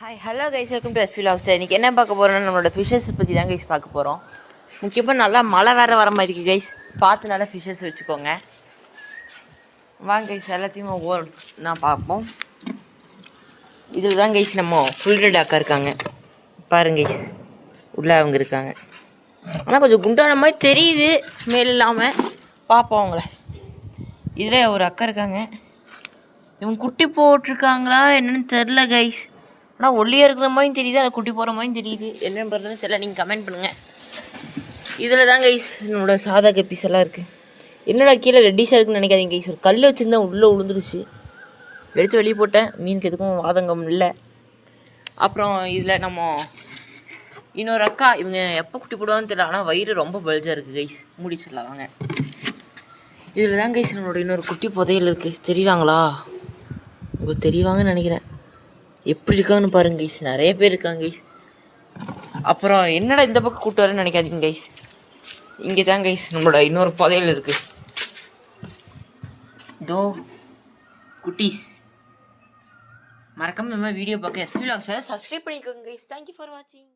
Hi hello guys, welcome to SP Logster. இன்றைக்கி என்ன பார்க்க போகிறோம்னா நம்மளோட ஃபிஷ்ஷஸ் பற்றி தான் கைஸ் பார்க்க போகிறோம். முக்கியமாக நல்லா மழை வேறு வர மாதிரி இருக்குது கைஸ். பார்த்து நல்லா ஃபிஷ்ஷஸ் வச்சுக்கோங்க. வாங்க கைஸ், எல்லாத்தையும் நான் பார்ப்போம். இதில் தான் கைஸ் நம்ம ஃபுல் ரெட் அக்கா இருக்காங்க. பாருங்க கைஸ், உள்ளே அவங்க இருக்காங்க. ஆனால் கொஞ்சம் குண்டான மாதிரி தெரியுது மேல் இல்லாமல். பார்ப்போம் அவங்கள. இதில் ஒரு அக்கா இருக்காங்க. இவங்க குட்டி போட்டிருக்காங்களா என்னென்னு தெரில கைஸ். ஆனால் ஒல்லியாக இருக்கிற மாதிரியும் தெரியுது, அதை குட்டி போகிற மாதிரியும் தெரியுது. என்னென்னு பண்ணுறதுன்னு தெரியல, நீங்கள் கமெண்ட் பண்ணுங்கள். இதில் தான் கைஸ் என்னோடய சாதா கப்பீஸ் எல்லாம் இருக்குது. என்னடா கீழே ரெட்டிஸாக இருக்குன்னு நினைக்காதீங்க கைஸ். ஒரு கல் வச்சுருந்தேன், உள்ளே விழுந்துருச்சு. எடுத்து வெளியே போட்டேன். மீனுக்கு எதுக்கும் வாதங்கம் இல்லை. அப்புறம் இதில் நம்ம இன்னொரு அக்கா, இவங்க எப்போ குட்டி போடுவான்னு தெரியல. ஆனால் வயிறு ரொம்ப பல்ஜாக இருக்குது கைஸ். மூடி சொல்லலாம் வாங்க. இதில் தான் கைஸ் நம்மளோட இன்னொரு குட்டி புதையல் இருக்குது. தெரியுறாங்களா? உங்களுக்கு தெரியவாங்கன்னு நினைக்கிறேன். எப்படி இருக்காங்கன்னு பாருங்க கைஸ். நிறைய பேர் இருக்காங்க கைஸ். அப்புறம் என்னடா இந்த பக்கம் கூட்டு வரேன்னு நினைக்காதீங்க கைஸ். இங்கே தான் கைஸ் நம்மளோட இன்னொரு புதையல் இருக்குது. இதோ குட்டீஸ். மறக்காம இந்த மாதிரி வீடியோ பார்க்க எஸ்பி வ்ளாக்ஸை சப்ஸ்கிரைப் பண்ணிக்கோங்க கைஸ். தேங்க்யூ ஃபார் வாட்சிங்.